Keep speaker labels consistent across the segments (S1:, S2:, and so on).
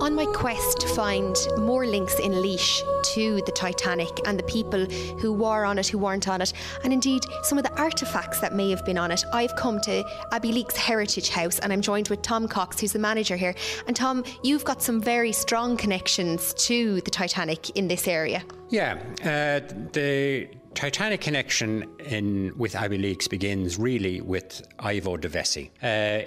S1: On my quest to find more links in Laois to the Titanic and the people who were on it, who weren't on it, and indeed some of the artefacts that may have been on it, I've come to Abbey Leake's Heritage House, and I'm joined with Tom Cox, who's the manager here. And Tom, you've got some very strong connections to the Titanic in this area.
S2: Yeah, the Titanic connection with Abbey Leake's begins really with Ivo de Vesey.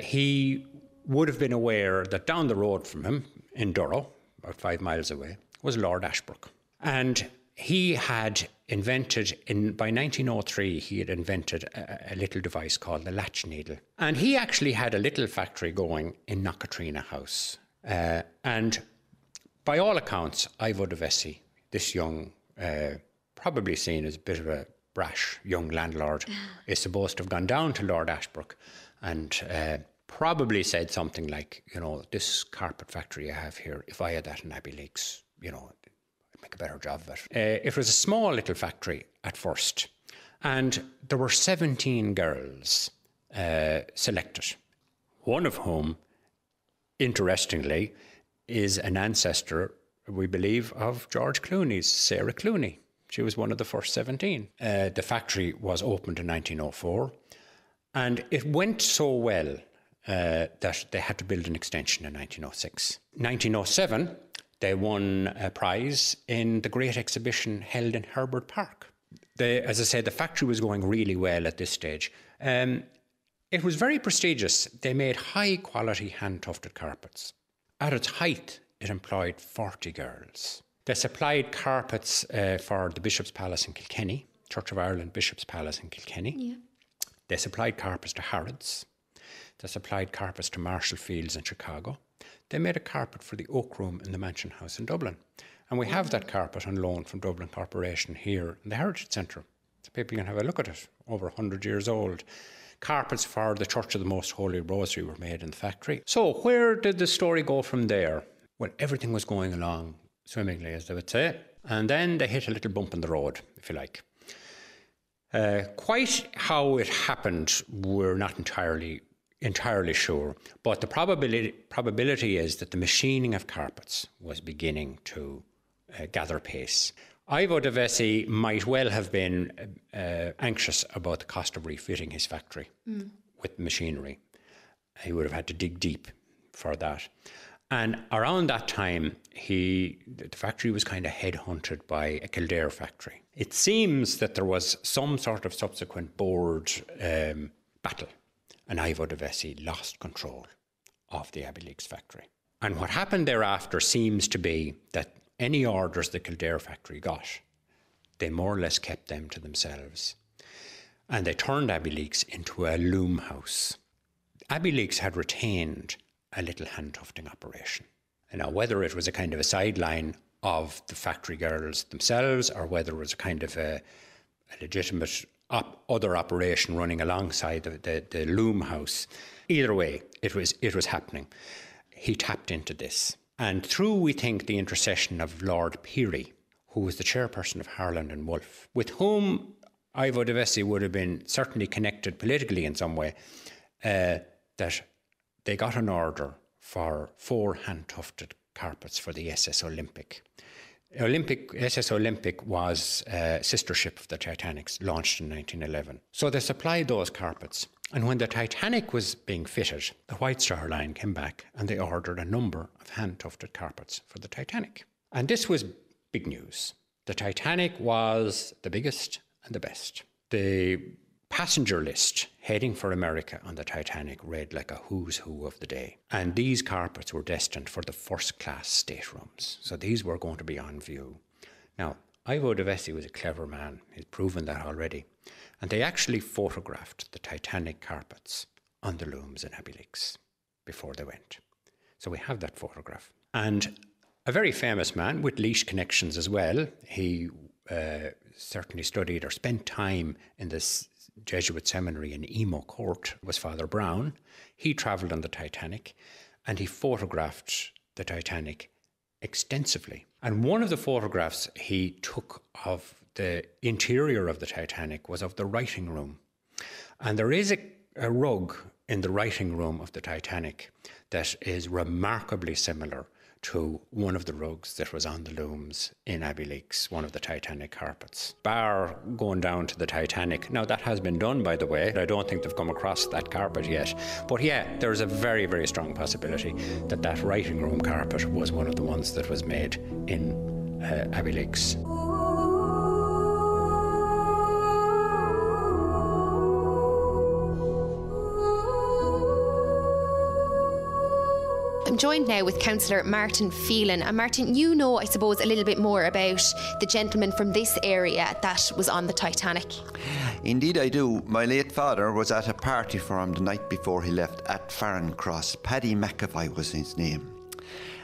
S2: He would have been aware that down the road from him, in Durrow, about 5 miles away, was Lord Ashbrook. And he had invented, by 1903, he had invented a little device called the latch needle. And he actually had a little factory going in Knockatrina House. And by all accounts, Ivo de Vesey, this young, probably seen as a bit of a brash young landlord, is supposed to have gone down to Lord Ashbrook and probably said something like, you know, this carpet factory I have here, if I had that in Abbey Leake's, you know, I'd make a better job of it. It was a small little factory at first, and there were 17 girls selected, one of whom, interestingly, is an ancestor, we believe, of George Clooney's Sarah Clooney. She was one of the first 17. The factory was opened in 1904, and it went so well that they had to build an extension in 1906. 1907, they won a prize in the Great Exhibition held in Herbert Park. As I said, the factory was going really well at this stage. It was very prestigious. They made high-quality hand-tufted carpets. At its height, it employed 40 girls. They supplied carpets for the Bishop's Palace in Kilkenny, Church of Ireland Bishop's Palace in Kilkenny. Yeah. They supplied carpets to Harrods. They supplied carpets to Marshall Fields in Chicago. They made a carpet for the Oak Room in the Mansion House in Dublin. And we have that carpet on loan from Dublin Corporation here in the Heritage Centre. So people can have a look at it, over 100 years old. Carpets for the Church of the Most Holy Rosary were made in the factory. So where did the story go from there? Well, everything was going along swimmingly, as they would say. And then they hit a little bump in the road, if you like. Quite how it happened, we're not entirely sure, but the probability is that the machining of carpets was beginning to gather pace. Ivo de Vesey might well have been anxious about the cost of refitting his factory with machinery. He would have had to dig deep for that. And around that time, the factory was kind of headhunted by a Kildare factory. It seems that there was some sort of subsequent board battle, and Ivo de Vesey lost control of the Abbey Leake's factory. And what happened thereafter seems to be that any orders the Kildare factory got, they more or less kept them to themselves. And they turned Abbey Leake's into a loom house. Abbey Leake's had retained a little hand-tufting operation. And now, whether it was a kind of a sideline of the factory girls themselves, or whether it was a kind of a legitimate other operation running alongside the loom house, either way, it was happening. He tapped into this. And through, we think, the intercession of Lord Peary, who was the chairperson of Harland and Wolff, with whom Ivo de Vesey would have been certainly connected politically in some way, that they got an order for 4 hand-tufted carpets for the SS Olympic. SS Olympic was a sister ship of the Titanic's, launched in 1911. So they supplied those carpets. And when the Titanic was being fitted, the White Star Line came back and they ordered a number of hand-tufted carpets for the Titanic. And this was big news. The Titanic was the biggest and the best. The passenger list heading for America on the Titanic read like a who's who of the day. And these carpets were destined for the first-class staterooms. So these were going to be on view. Now, Ivo de Vesey was a clever man. He'd proven that already. And they actually photographed the Titanic carpets on the looms in Abbey Leake's before they went. So we have that photograph. And a very famous man with Laois connections as well. He certainly studied or spent time in this Jesuit seminary in Emo Court, was Father Brown. He travelled on the Titanic and he photographed the Titanic extensively. And one of the photographs he took of the interior of the Titanic was of the writing room. And there is a rug in the writing room of the Titanic that is remarkably similar to one of the rugs that was on the looms in Abbeyleix, one of the Titanic carpets. Bar going down to the Titanic. Now, that has been done, by the way. I don't think they've come across that carpet yet. But yeah, there's a very, very strong possibility that that writing room carpet was one of the ones that was made in Abbeyleix.
S1: I'm joined now with Councillor Martin Phelan. And Martin, you know, I suppose, a little bit more about the gentleman from this area that was on the Titanic.
S3: Indeed I do. My late father was at a party for him the night before he left at Farron Cross. Paddy McAvoy was his name.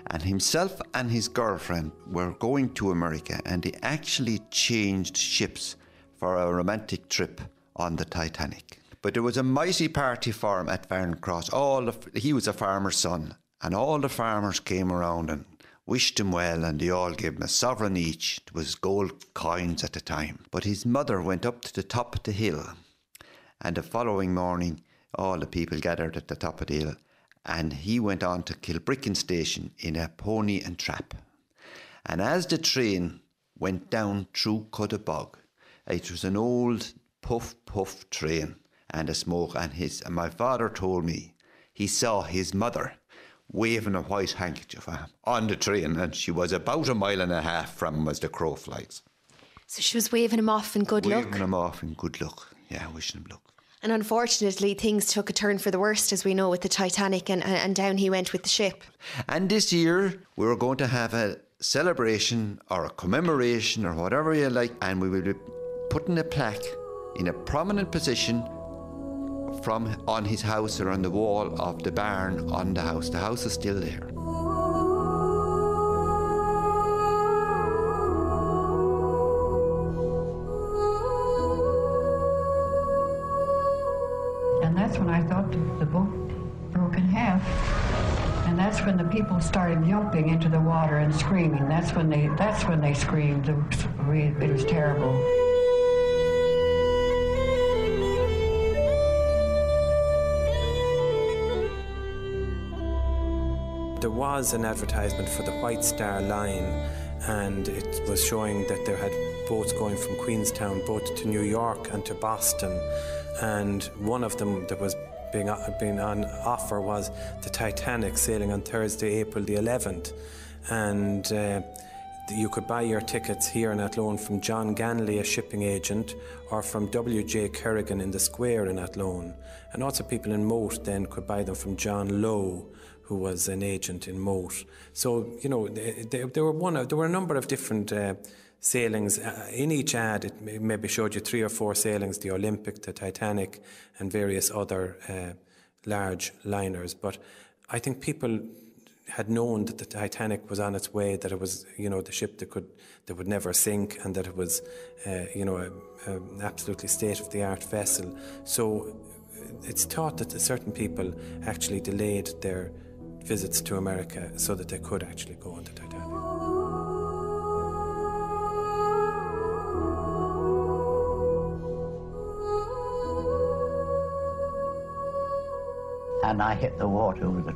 S3: And himself and his girlfriend were going to America, and they actually changed ships for a romantic trip on the Titanic. But there was a mighty party for him at Farron Cross. He was a farmer's son. And all the farmers came around and wished him well, and they all gave him a sovereign each. It was gold coins at the time. But his mother went up to the top of the hill, and the following morning all the people gathered at the top of the hill, and he went on to Kilbrickin station in a pony and trap. And as the train went down through Cuddabog, it was an old puff train and a smoke, and my father told me he saw his mother waving a white handkerchief on the train, and she was about 1.5 miles from him as the crow flies.
S1: So she was waving him off in good luck?
S3: Waving him off in good luck, yeah, wishing him luck.
S1: And unfortunately, things took a turn for the worst, as we know, with the Titanic, and down he went with the ship.
S3: And this year, we were going to have a celebration or a commemoration or whatever you like, and we will be putting a plaque in a prominent position on his house or on the wall of the barn on the house. The house is still there.
S4: And that's when I thought the boat broke in half. And that's when the people started jumping into the water and screaming. That's when they screamed. It was terrible.
S5: There was an advertisement for the White Star Line, and it was showing that there had boats going from Queenstown both to New York and to Boston, and one of them that was being on offer was the Titanic, sailing on Thursday, April the 11th, and you could buy your tickets here in Athlone from John Ganley, a shipping agent, or from W.J. Kerrigan in the Square in Athlone, and also people in Moat then could buy them from John Lowe, who was an agent in Moat. So, you know, there were a number of different sailings. In each ad, it maybe showed you 3 or 4 sailings, the Olympic, the Titanic, and various other large liners. But I think people had known that the Titanic was on its way, that it was, you know, the ship that would never sink, and that it was, you know, an absolutely state-of-the-art vessel. So it's thought that certain people actually delayed their visits to America so that they could actually go on the Titanic.
S6: And I hit the water with a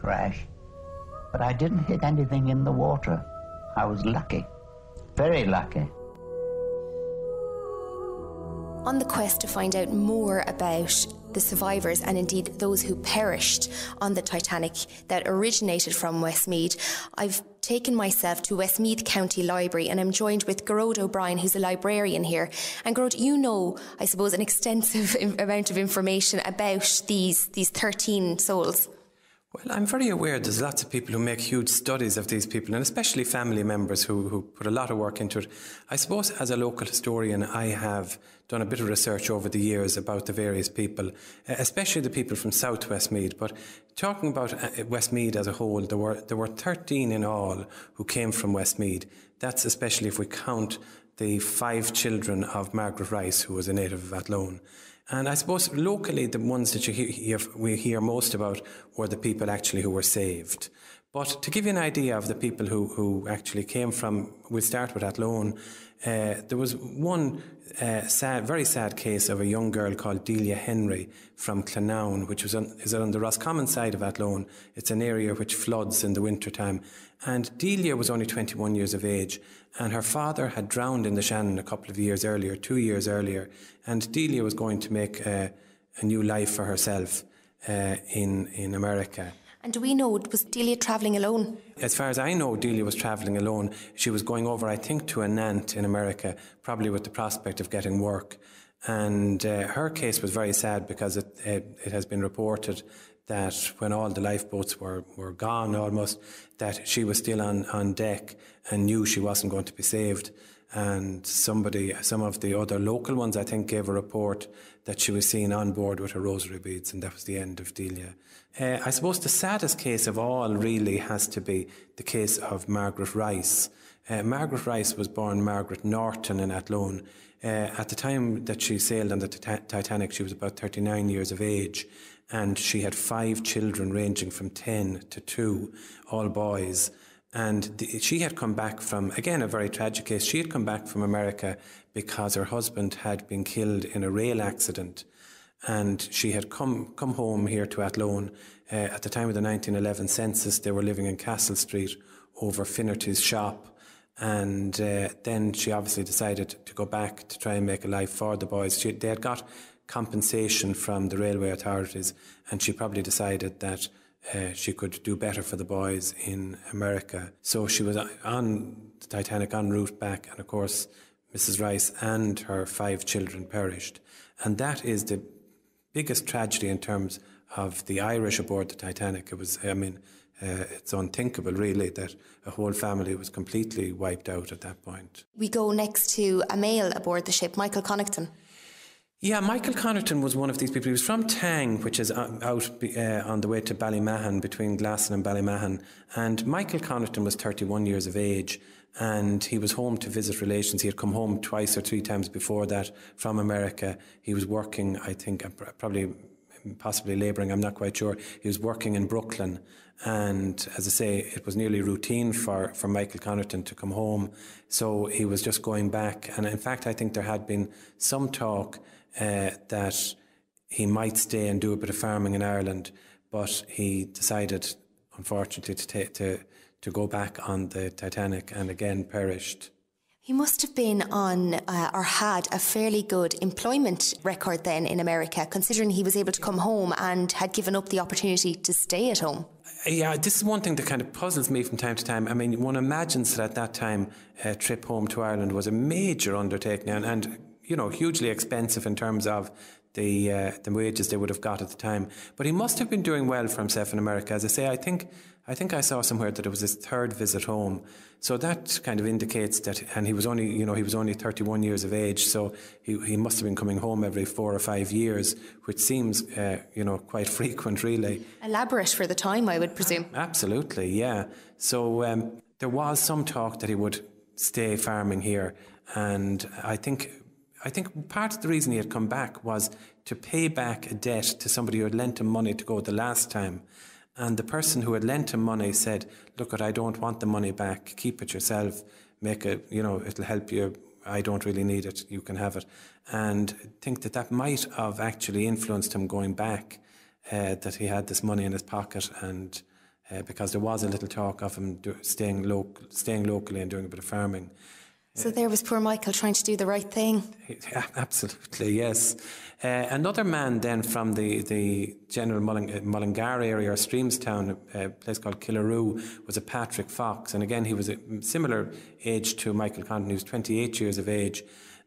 S6: crash, but I didn't hit anything in the water. I was lucky, very lucky.
S1: On the quest to find out more about the survivors and indeed those who perished on the Titanic that originated from Westmeath, I've taken myself to Westmeath County Library, and I'm joined with Gearóid O'Brien, who's a librarian here. And Gearóid, you know, I suppose, an extensive amount of information about these 13 souls.
S5: Well, I'm very aware there's lots of people who make huge studies of these people, and especially family members who put a lot of work into it. I suppose as a local historian, I have done a bit of research over the years about the various people, especially the people from South Westmeath. But talking about Westmeath as a whole, there were 13 in all who came from Westmeath. That's especially if we count the 5 children of Margaret Rice, who was a native of Athlone. And I suppose locally, the ones that we hear most about were the people actually who were saved. But to give you an idea of the people who actually came from, we'll start with Athlone. There was one very sad case of a young girl called Delia Henry from Clonown, which is on the Roscommon side of Athlone. It's an area which floods in the wintertime. And Delia was only 21 years of age, and her father had drowned in the Shannon a couple of years earlier, 2 years earlier, and Delia was going to make a new life for herself in America.
S1: And do we know, was Delia travelling alone?
S5: As far as I know, Delia was travelling alone. She was going over, I think, to an aunt in America, probably with the prospect of getting work. And her case was very sad because it has been reported that when all the lifeboats were gone almost, that she was still on deck and knew she wasn't going to be saved. And some of the other local ones, I think, gave a report that she was seen on board with her rosary beads, and that was the end of Delia. I suppose the saddest case of all really has to be the case of Margaret Rice. Margaret Rice was born Margaret Norton in Athlone. At the time that she sailed on the Titanic, she was about 39 years of age, and she had 5 children ranging from 10 to 2, all boys. And she had come back from, again, a very tragic case. She had come back from America because her husband had been killed in a rail accident. And she had come home here to Athlone. At the time of the 1911 census, they were living in Castle Street over Finnerty's shop. And then she obviously decided to go back to try and make a life for the boys. They had got compensation from the railway authorities, and she probably decided that she could do better for the boys in America. So she was on the Titanic en route back, and of course Mrs. Rice and her 5 children perished. And that is the biggest tragedy in terms of the Irish aboard the Titanic. It was, it's unthinkable really that a whole family was completely wiped out at that point.
S1: We go next to a male aboard the ship, Michael Connaughton.
S5: Yeah, Michael Connaughton was one of these people. He was from Tang, which is out on the way to Ballymahan, between Glasson and Ballymahan. And Michael Connaughton was 31 years of age, and he was home to visit relations. He had come home 2 or 3 times before that from America. He was working, I think, possibly labouring, I'm not quite sure. He was working in Brooklyn. And as I say, it was nearly routine for Michael Connaughton to come home. So he was just going back. And in fact, I think there had been some talk that he might stay and do a bit of farming in Ireland, but he decided, unfortunately, to go back on the Titanic and again perished.
S1: He must have been on or had a fairly good employment record then in America, considering he was able to come home and had given up the opportunity to stay at home.
S5: Yeah, this is one thing that kind of puzzles me from time to time. I mean, one imagines that at that time a trip home to Ireland was a major undertaking and you know, hugely expensive in terms of the wages they would have got at the time. But he must have been doing well for himself in America. As I say, I think I saw somewhere that it was his 3rd visit home. So that kind of indicates that, and he was only 31 years of age, so he must have been coming home every 4 or 5 years, which seems, quite frequent, really.
S1: Elaborate for the time, I would presume.
S5: Absolutely, yeah. So there was some talk that he would stay farming here, and I think part of the reason he had come back was to pay back a debt to somebody who had lent him money to go the last time. And the person who had lent him money said, look, I don't want the money back. Keep it yourself. Make it, it'll help you. I don't really need it. You can have it. And I think that might have actually influenced him going back, that he had this money in his pocket. And because there was a little talk of him staying locally and doing a bit of farming.
S1: So there was poor Michael trying to do the right thing.
S5: Yeah, absolutely, yes. Another man then from the general Mullingar area or Streamstown, a place called Killaroo, was a Patrick Fox. And again, he was a similar age to Michael Connaughton. He was 28 years of age.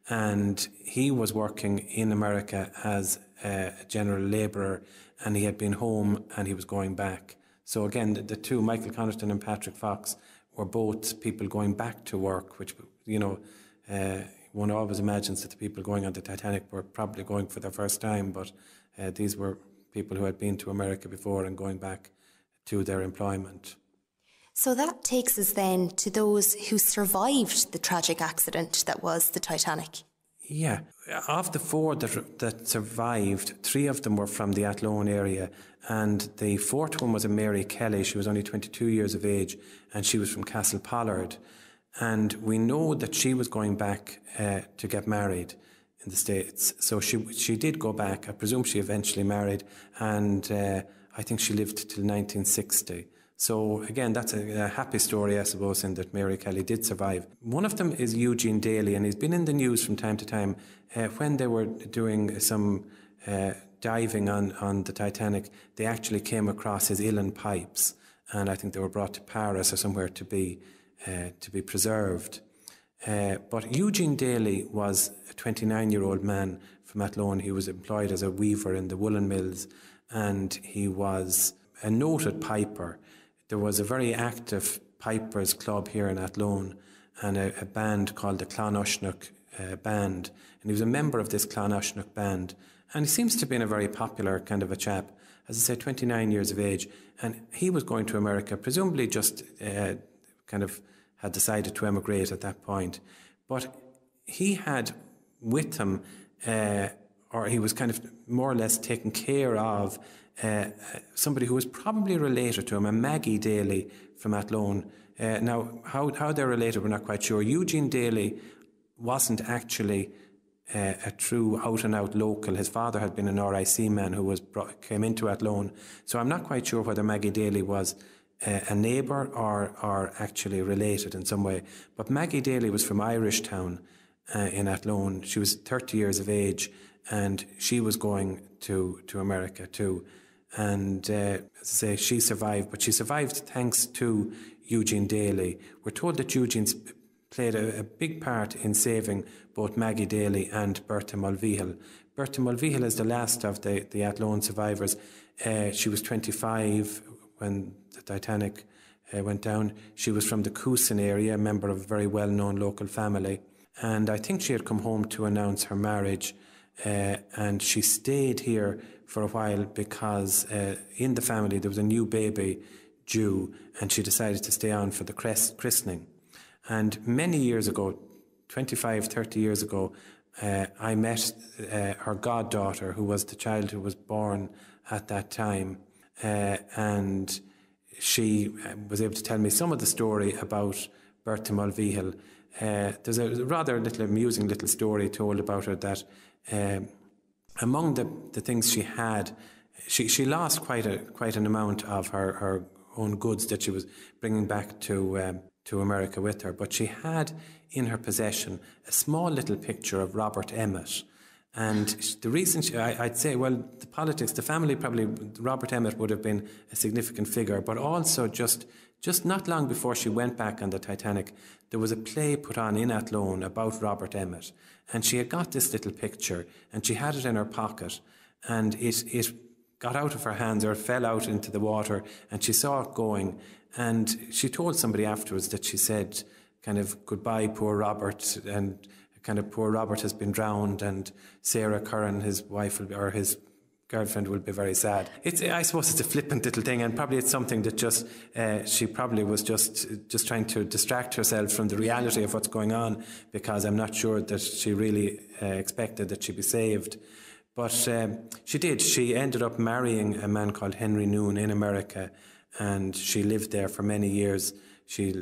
S5: And he was working in America as a general labourer. And he had been home and he was going back. So again, the two, Michael Connaughton and Patrick Fox, were both people going back to work, which, one always imagines that the people going on the Titanic were probably going for their first time, but these were people who had been to America before and going back to their employment.
S1: So that takes us then to those who survived the tragic accident that was the Titanic.
S5: Yeah. Of the 4 that survived, 3 of them were from the Athlone area, and the 4th one was a Mary Kelly. She was only 22 years of age, and she was from Castle Pollard. And we know that she was going back to get married in the States. So she did go back. I presume she eventually married, and I think she lived till 1960. So again, that's a happy story, I suppose, in that Mary Kelly did survive. One of them is Eugene Daly, and he's been in the news from time to time. When they were doing some diving on the Titanic, they actually came across his uilleann pipes, and I think they were brought to Paris or somewhere to be preserved. But Eugene Daly was a 29-year-old man from Athlone. He was employed as a weaver in the woolen mills, and he was a noted piper. There was a very active pipers club here in Athlone, and a band called the Clonushnach Band, and he was a member of this Clonushnach Band, and he seems to have been a very popular kind of a chap. As I say, 29 years of age, and he was going to America, presumably just kind of had decided to emigrate at that point. But he had with him, or he was kind of more or less taken care of, somebody who was probably related to him, a Maggie Daly from Athlone. Now, how they're related, we're not quite sure. Eugene Daly wasn't actually a true out-and-out local. His father had been an RIC man who came into Athlone. So I'm not quite sure whether Maggie Daly was a neighbour or actually related in some way. But Maggie Daly was from Irishtown in Athlone. She was 30 years of age, and she was going to America too. And as I say, she survived, but she survived thanks to Eugene Daly. We're told that Eugene's played a big part in saving both Maggie Daly and Bertha Mulvihill. Bertha Mulvihill is the last of the Athlone survivors. She was 25 when the Titanic went down. She was from the Coosan area, a member of a very well-known local family. And I think she had come home to announce her marriage, and she stayed here for a while because in the family there was a new baby due, and she decided to stay on for the christening. And many years ago, 25, 30 years ago, I met her goddaughter, who was the child who was born at that time, and she was able to tell me some of the story about Bertha Mulvihill. There's a rather amusing little story told about her that among the things she had, she lost quite an amount of her own goods that she was bringing back to America with her, but she had in her possession a small little picture of Robert Emmet. And the reason I'd say, well, the politics, the family, probably Robert Emmet would have been a significant figure, but also just not long before she went back on the Titanic, there was a play put on in Athlone about Robert Emmet, and she had got this little picture, and she had it in her pocket, and it got out of her hands, or fell out into the water, and she saw it going, and she told somebody afterwards that she said, kind of, goodbye, poor Robert, and kind of, poor Robert has been drowned, and Sarah Curran, his wife, or his girlfriend, will be very sad. I suppose it's a flippant little thing, and probably it's something that just she probably was just trying to distract herself from the reality of what's going on, because I'm not sure that she really expected that she'd be saved. But she did. She ended up marrying a man called Henry Noon in America, and she lived there for many years. She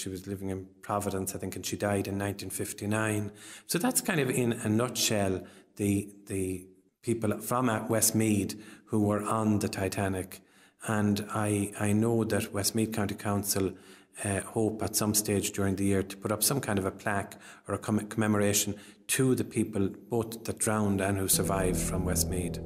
S5: was living in Providence, I think, and she died in 1959. So that's kind of, in a nutshell, the people from Westmeath who were on the Titanic. And I know that Westmeath County Council hope at some stage during the year to put up some kind of a plaque or a commemoration to the people both that drowned and who survived from Westmeath.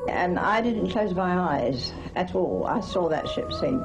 S7: And I didn't close my eyes at all. I saw that ship sink.